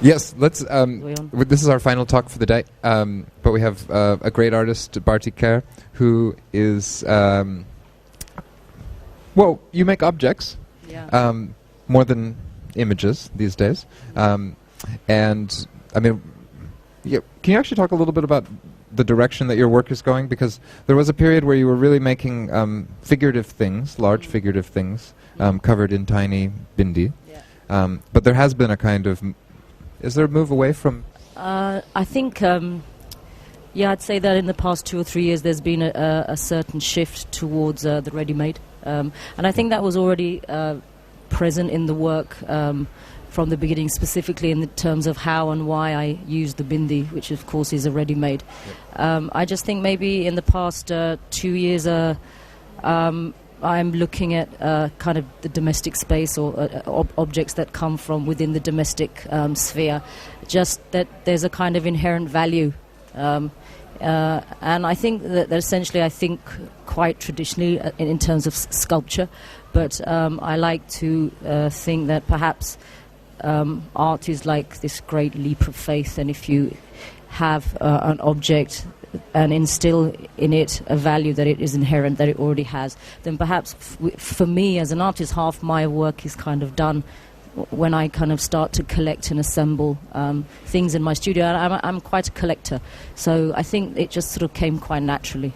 Yes, let's. Way on. This is our final talk for the day, but we have a great artist, Bharti Kher, who is. Well, you make objects, Yeah. more than images these days, and I mean, yeah, can you actually talk a little bit about the direction that your work is going? Because there was a period where you were really making figurative things, large figurative things, covered in tiny bindi. Yeah. But there has been a kind of... Is there a move away from... I think, I'd say that in the past 2 or 3 years there's been a certain shift towards the ready-made. And I think that was already present in the work from the beginning, specifically in the terms of how and why I used the bindi, which of course is a ready-made. Yep. I just think maybe in the past 2 years I'm looking at kind of the domestic space or objects that come from within the domestic sphere, just that there's a kind of inherent value. And I think that essentially I think quite traditionally in terms of sculpture, but I like to think that perhaps art is like this great leap of faith, and if you have an object and instill in it a value that it is inherent, that it already has, then perhaps for me as an artist, half my work is kind of done when I kind of start to collect and assemble things in my studio. I'm quite a collector, so I think it just sort of came quite naturally.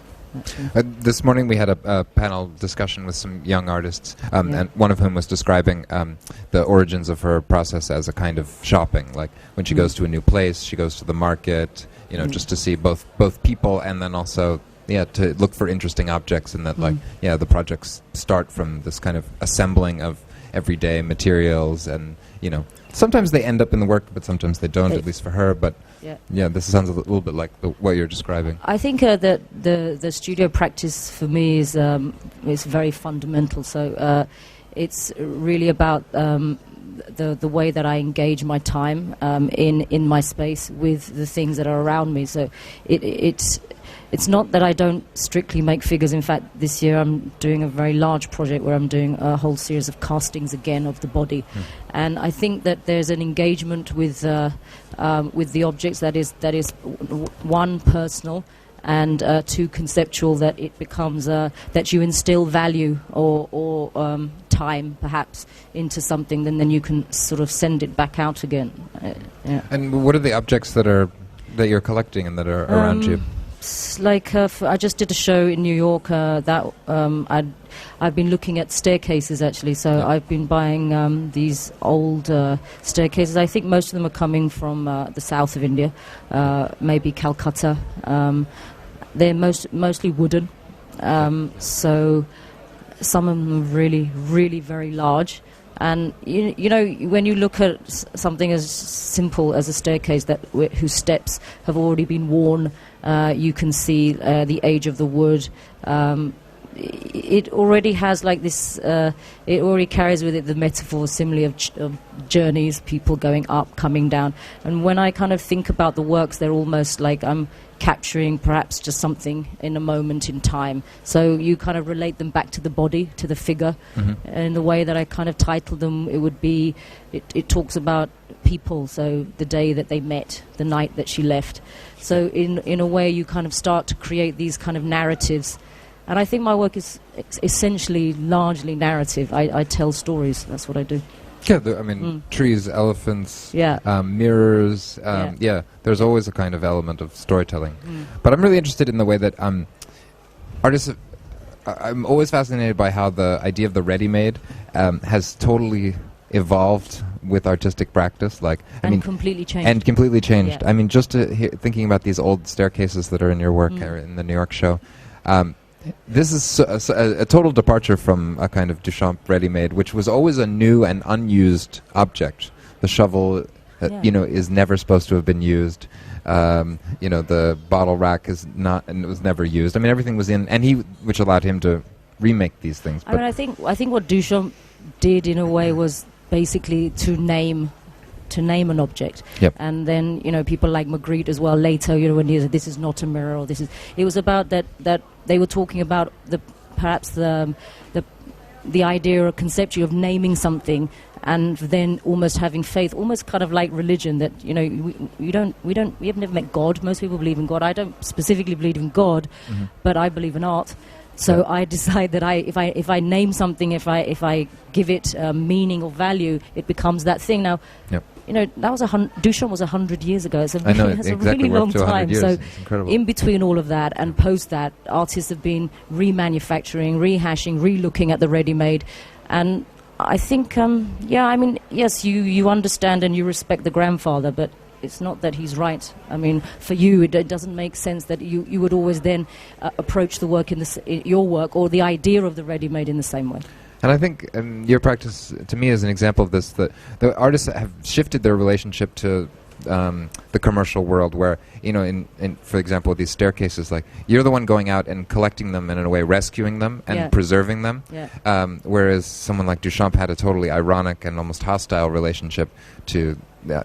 This morning we had a panel discussion with some young artists, and one of whom was describing the origins of her process as a kind of shopping. Like when she goes to a new place, she goes to the market, just to see both people, and then also to look for interesting objects, and that the projects start from this kind of assembling of everyday materials, and sometimes they end up in the work, but sometimes they don't, at least for her. But this sounds a little bit like what you're describing. I think that the studio practice for me is very fundamental. So it's really about the way that I engage my time in my space with the things that are around me. So it's not that I don't strictly make figures. In fact, this year I'm doing a very large project where I'm doing a whole series of castings again of the body, and I think that there's an engagement with the objects that is one, personal, and two, conceptual. That it becomes that you instill value or time perhaps into something, then you can sort of send it back out again. And what are the objects that you're collecting and that are around you? Like I just did a show in New York that I've been looking at staircases actually. So I've been buying these old staircases. I think most of them are coming from the south of India, maybe Calcutta. They're mostly wooden. So some of them are really, really very large. And when you look at something as simple as a staircase whose steps have already been worn, you can see the age of the wood. It already has like this. It already carries with it the metaphor, simile of journeys, people going up, coming down. And when I kind of think about the works, they're almost like I'm capturing perhaps just something in a moment in time. So you kind of relate them back to the body, to the figure. And the way that I kind of titled them, it would be, it talks about people, so the day that they met, the night that she left. So in a way you kind of start to create these kind of narratives. And I think my work is essentially largely narrative. I tell stories, that's what I do. Yeah, trees, elephants, mirrors. There's always a kind of element of storytelling. But I'm really interested in the way that artists... I'm always fascinated by how the idea of the ready-made has totally evolved with artistic practice. Completely changed. Yeah. I mean, just thinking about these old staircases that are in your work in the New York show... this is a total departure from a kind of Duchamp ready-made, which was always a new and unused object. The shovel, is never supposed to have been used. The bottle rack is not, and it was never used. I mean, everything was in, which allowed him to remake these things. But I think what Duchamp did in a way was basically to name an object. Yep. And then people like Magritte as well later, when he said this is not a mirror, or it was about that they were talking about perhaps the idea or conception of naming something and then almost having faith, almost kind of like religion, that, you know, we have never met God. Most people believe in God. I don't specifically believe in God, but I believe in art. So I decide that if I name something, if I give it meaning or value, it becomes that thing. Now, you know, that was Duchamp was 100 years ago. It's a, I know, it's exactly, a really long time. Years. So it's incredible. in between all of that and post that, artists have been remanufacturing, rehashing, relooking at the ready-made. And I think, I mean, yes, you understand and you respect the grandfather, but it's not that he's right. I mean, for you, it doesn't make sense that you would always then approach the work in your work or the idea of the ready-made in the same way. And I think your practice, to me, is an example of this, that the artists have shifted their relationship to the commercial world, where, you know, in for example, these staircases, like, you're the one going out and collecting them and, in a way, rescuing them and preserving them, whereas someone like Duchamp had a totally ironic and almost hostile relationship to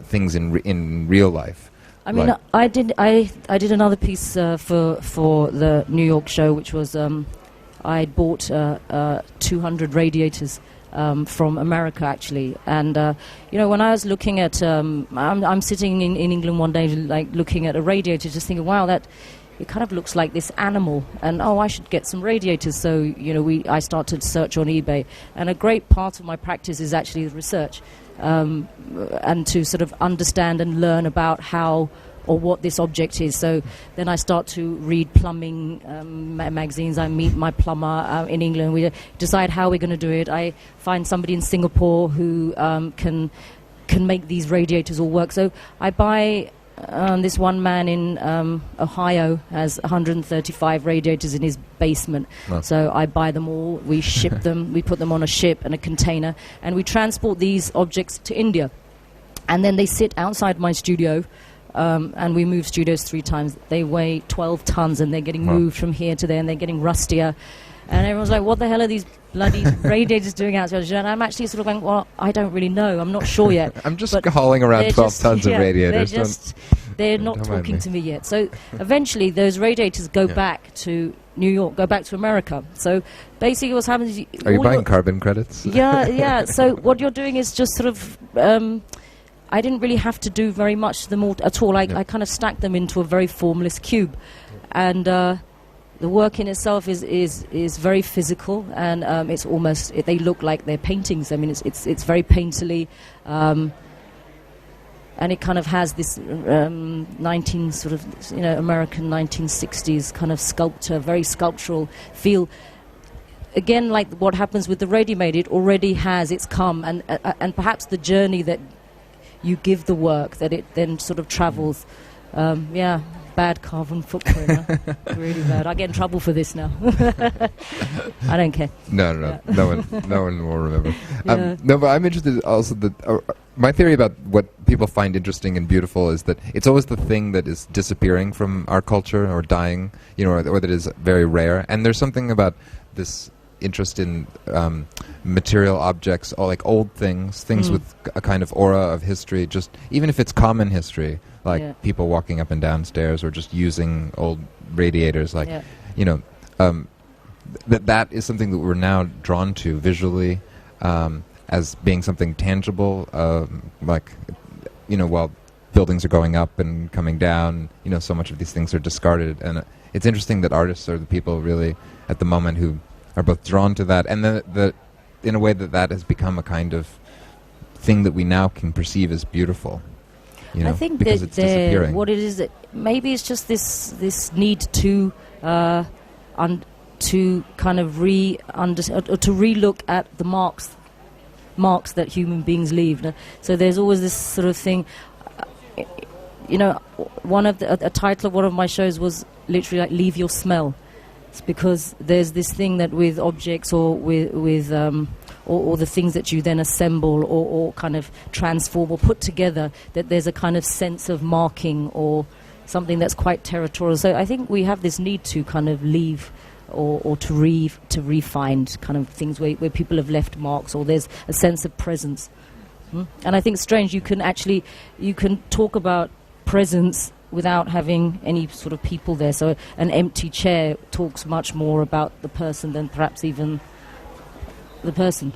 things in real life. I mean, I did another piece for the New York show, which was I bought 200 radiators from America, actually. And, you know, when I was looking at... I'm sitting in England one day, like, looking at a radiator, just thinking, wow, it kind of looks like this animal. And, I should get some radiators. So, you know, I started to search on eBay. And a great part of my practice is actually the research, and to sort of understand and learn about how or what this object is. So then I start to read plumbing magazines. I meet my plumber in England. We decide how we're going to do it. I find somebody in Singapore who can make these radiators all work. So I buy... this one man in Ohio has 135 radiators in his basement. Wow. So I buy them all, we ship them, we put them on a ship and a container, and we transport these objects to India. And then they sit outside my studio, and we move studios 3 times. They weigh 12 tons, and they're getting moved from here to there, and they're getting rustier. And everyone's like, what the hell are these bloody radiators doing outside? And I'm actually sort of going, well, I don't really know. I'm not sure yet. I'm just hauling around 12 tons of radiators. They're not talking to me yet. So eventually those radiators go back to New York, go back to America. So basically what's happening is... Are you buying carbon credits? Yeah. So what you're doing is just sort of... I didn't really have to do very much to them all at all. I kind of stacked them into a very formless cube. And... the work in itself is very physical, and it's almost they look like they're paintings. I mean, it's very painterly, and it kind of has this 19 sort of, you know, American 1960s kind of sculpture, very sculptural feel. Again, like what happens with the ready-made, it already has its come, and perhaps the journey that you give the work, that it then sort of travels. Bad carbon footprint, huh? Really bad. I get in trouble for this now. I don't care. No one will remember. No, but I'm interested also that my theory about what people find interesting and beautiful is that it's always the thing that is disappearing from our culture or dying, you know, or that is very rare. And there's something about this interest in material objects, or like old things with a kind of aura of history, just even if it's common history, like people walking up and down stairs or just using old radiators, like, you know, that is something that we're now drawn to visually as being something tangible, like, you know, while buildings are going up and coming down, you know, so much of these things are discarded. And it's interesting that artists are the people really at the moment who are both drawn to that, and that in a way that has become a kind of thing that we now can perceive as beautiful. You know, I think because that it's disappearing. What it is, maybe it's just this need to kind of to relook at the marks that human beings leave. So there's always this sort of thing. You know, a title of one of my shows was literally like "Leave Your Smell." It's because there's this thing that with objects or with or the things that you then assemble or kind of transform or put together, that there's a kind of sense of marking or something that's quite territorial. So I think we have this need to kind of leave or to refine kind of things where people have left marks, or there's a sense of presence. And I think it's strange, you can talk about presence without having any sort of people there. So an empty chair talks much more about the person than perhaps even the person,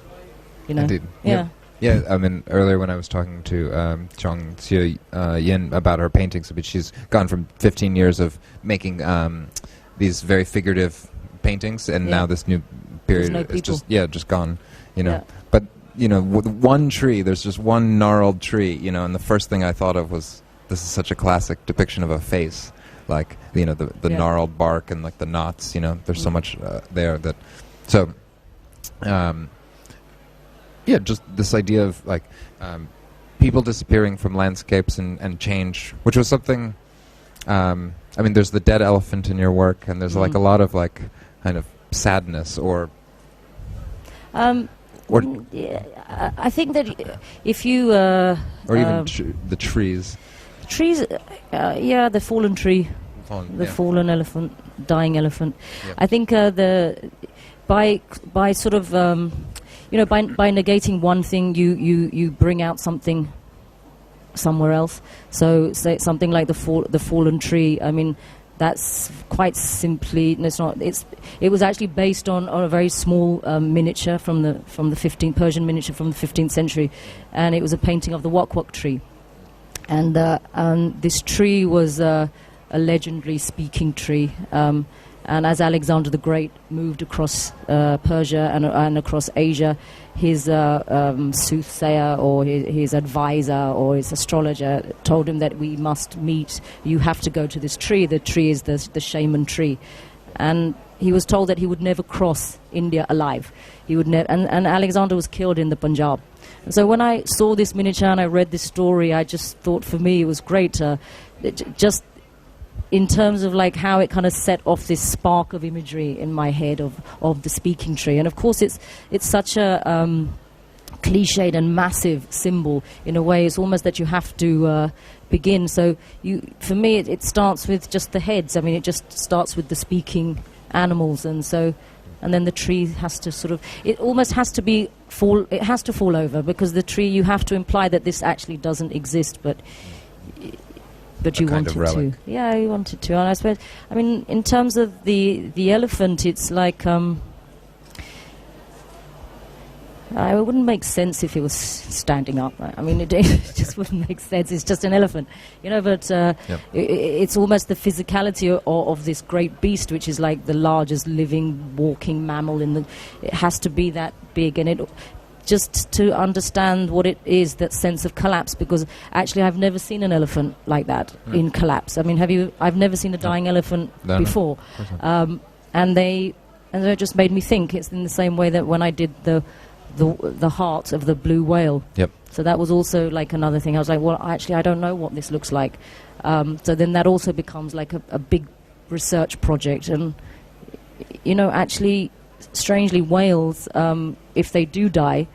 you know. Indeed. Yeah. Yeah, I mean, earlier when I was talking to Chong Xiu Yin about her paintings, but she's gone from 15 years of making these very figurative paintings, and now this new period is just gone, you know. Yeah. But, you know, with one tree, there's just one gnarled tree, you know, and the first thing I thought of was, this is such a classic depiction of a face, like, you know, the gnarled bark and, like, the knots, you know, there's so much there that, so... yeah, just this idea of like people disappearing from landscapes and change, which was something. I mean, there's the dead elephant in your work, and there's like a lot of like kind of sadness or. Yeah, I think that if you or even the trees. Trees, yeah, the fallen tree, fallen elephant, dying elephant. Yep. I think by sort of by negating one thing, you bring out something somewhere else. So say something like the fallen tree. I mean, that's quite simply. It's not. It was actually based on a very small miniature from the Persian miniature from the 15th century, and it was a painting of the wak tree. And this tree was a legendary speaking tree. And as Alexander the Great moved across Persia and across Asia, his soothsayer or his advisor or his astrologer told him that we must meet. You have to go to this tree. The tree is the shaman tree. And he was told that he would never cross India alive. He would never. And Alexander was killed in the Punjab. And so when I saw this miniature and I read this story, I just thought for me it was great. Just in terms of like how it kind of set off this spark of imagery in my head of the speaking tree. And of course it's such a cliched and massive symbol in a way. It's almost that you have to begin. So for me it starts with just the heads. I mean, it just starts with the speaking animals, and then the tree has to sort of, it almost has to fall over, because the tree, you have to imply that this actually doesn't exist, but you want it to. Yeah, you want it to. And I suppose, I mean, in terms of the elephant, it's like it wouldn't make sense if it was standing up. Right? I mean, it just wouldn't make sense. It's just an elephant, you know. But it's almost the physicality of this great beast, which is like the largest living walking mammal in the. It has to be that big, and it. Just to understand what it is, that sense of collapse, because actually I've never seen an elephant like that in collapse. I mean, have you? I've never seen a dying elephant before, and it just made me think. It's in the same way that when I did the heart of the blue whale. Yep. So that was also like another thing. I was like, well, actually, I don't know what this looks like. So then that also becomes like a big research project, and you know, actually. Strangely, whales, if they do die,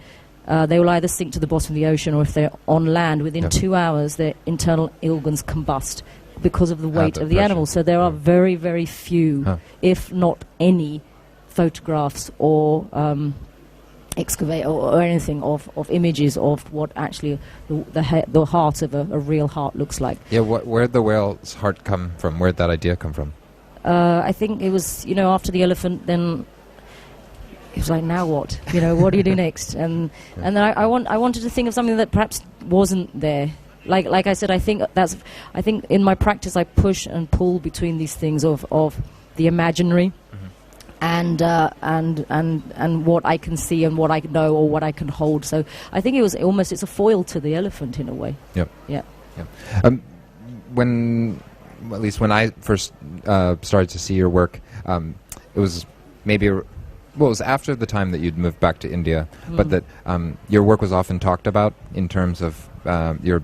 they will either sink to the bottom of the ocean, or if they're on land, within 2 hours, their internal organs combust because of the weight of the animal. So there are very, very few, if not any, photographs or excavate or anything of images of what actually the heart of a real heart looks like. Yeah, where'd the whale's heart come from? Where'd that idea come from? I think it was, after the elephant, then... It was like, now what? What do you do next? And then I wanted to think of something that perhaps wasn't there. Like I said, I think in my practice I push and pull between these things of the imaginary and what I can see and what I know or what I can hold. So I think it's a foil to the elephant in a way. Yep. Yeah. When I first started to see your work, it was maybe. Well, it was after the time that you'd moved back to India, but that your work was often talked about in terms of you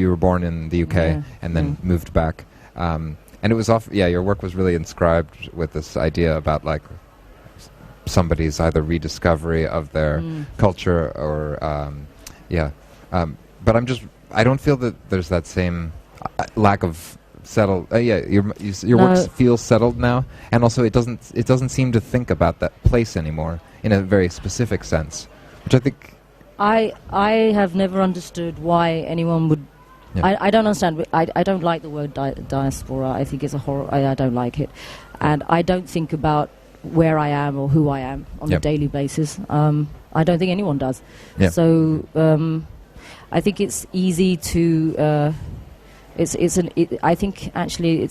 were born in the UK and then moved back, and it was your work was really inscribed with this idea about like somebody's either rediscovery of their culture or but I don't feel that there's that same lack of settled. Your work feels settled now, and also it doesn't seem to think about that place anymore in a very specific sense, which I think I have never understood why anyone would. I don't understand. I don't like the word diaspora. I think it's a horror. I don't like it, and I don't think about where I am or who I am on a daily basis. I don't think anyone does. Yeah. So I think it's easy to. I think actually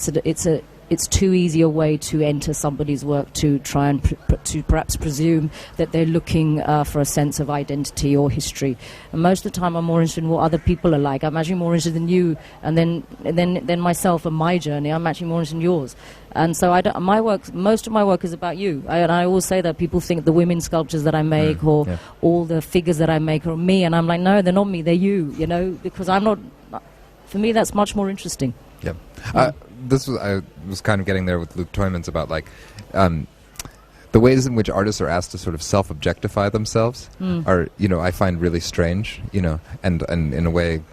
it's too easy a way to enter somebody's work to try and to perhaps presume that they're looking for a sense of identity or history. And most of the time, I'm more interested in what other people are like. I'm actually more interested in you, and then myself and my journey. I'm actually more interested in yours. And so most of my work is about you. And I always say that people think the women's sculptures that I make or all the figures that I make are me, and I'm like, no, they're not me. They're you. You know, because I'm not. For me, that's much more interesting. Yeah. I was kind of getting there with Luke Toyman's about like the ways in which artists are asked to sort of self-objectify themselves are, I find really strange, and in a way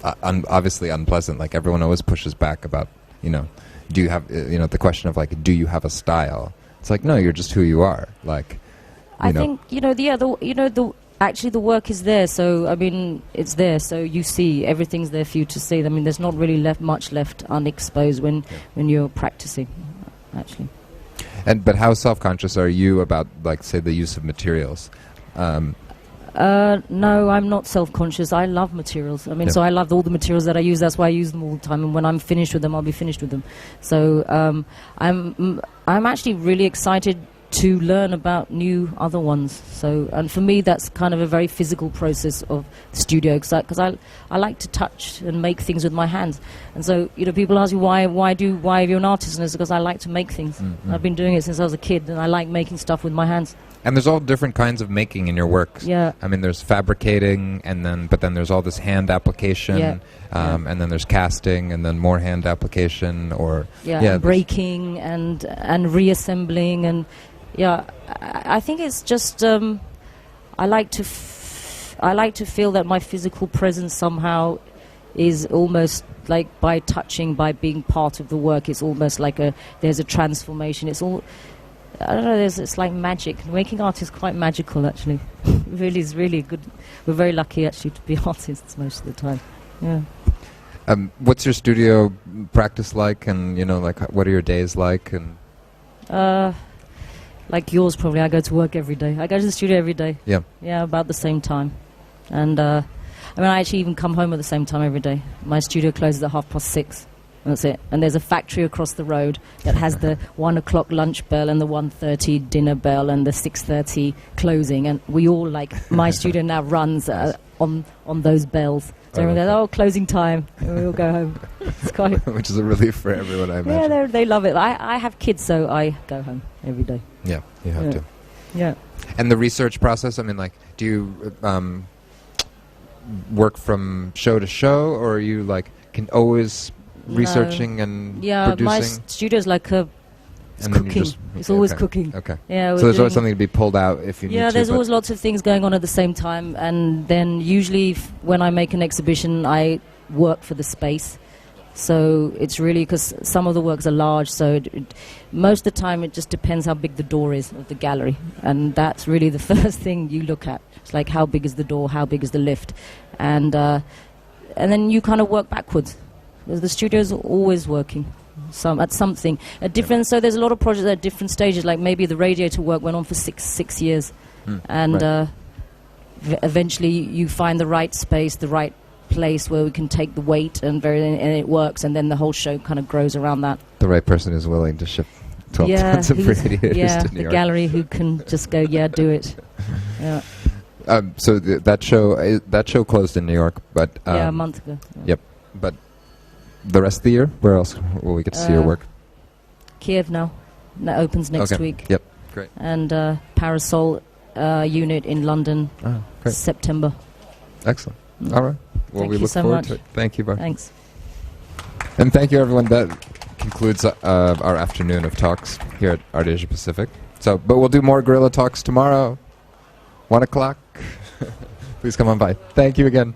obviously unpleasant. Like everyone always pushes back about, do you have, the question of like, do you have a style? It's like, no, you're just who you are. Like, I think, actually, the work is there, so, I mean, it's there, so you see, everything's there for you to see. I mean, there's not really much left unexposed when you're practicing, actually. But how self-conscious are you about, like, say, the use of materials? No, I'm not self-conscious. I love materials. I mean, so I love all the materials that I use. That's why I use them all the time, and when I'm finished with them, I'll be finished with them. So I'm actually really excited to learn about new other ones. So, and for me, that's kind of a very physical process of the studio, because I like to touch and make things with my hands. And so, people ask me why are you an artist? And it's because I like to make things. Mm-hmm. I've been doing it since I was a kid, and I like making stuff with my hands. And there's all different kinds of making in your works. Yeah. I mean, there's fabricating, but then there's all this hand application, and then there's casting, and then more hand application, and breaking and reassembling, and I think it's just I like to feel that my physical presence somehow is almost like by touching, by being part of the work. It's almost like there's a transformation. It's all. I don't know, it's like magic. Making art is quite magical, actually. It really is really good. We're very lucky, actually, to be artists most of the time. Yeah. What's your studio practice like? And, what are your days like? And like yours, probably. I go to work every day. I go to the studio every day. Yeah. Yeah, about the same time. And, I actually even come home at the same time every day. My studio closes at 6:30. That's it. And there's a factory across the road that has the 1 o'clock lunch bell and the 1:30 dinner bell and the 6:30 closing. And we all, my studio now runs on those bells. So everyone goes, closing time. And we all go home. It's quite which is a relief for everyone, I imagine. Yeah, they love it. I have kids, so I go home every day. Yeah, you have to. Yeah. And the research process, I mean, do you work from show to show, or are you, can always... researching and producing? My studio's like it's cooking. It's always cooking. Okay. Yeah. So there's always something to be pulled out if you need to. Yeah, there's always lots of things going on at the same time, and then usually when I make an exhibition, I work for the space. So it's really because some of the works are large, so most of the time it just depends how big the door is of the gallery, and that's really the first thing you look at. It's like, how big is the door, how big is the lift, and then you kind of work backwards. The studio's always working at something. So there's a lot of projects at different stages. Like maybe the radiator work went on for six years, and eventually you find the right space, the right place where we can take the weight and it works, and then the whole show kind of grows around that. The right person is willing to ship 12 tons of radiators to New York. The gallery who can just go, do it. Yeah. So that show closed in New York, but a month ago. Yeah. Yep, but. The rest of the year, where else will we get to see your work? Kiev now. That opens next week. Yep, great. And Parasol unit in London, September. Excellent. All right. Well, we look forward to it. Thank you, Bharti. Thanks. And thank you, everyone. That concludes our afternoon of talks here at Art Asia Pacific. But we'll do more Guerrilla talks tomorrow, 1 o'clock. Please come on by. Thank you again.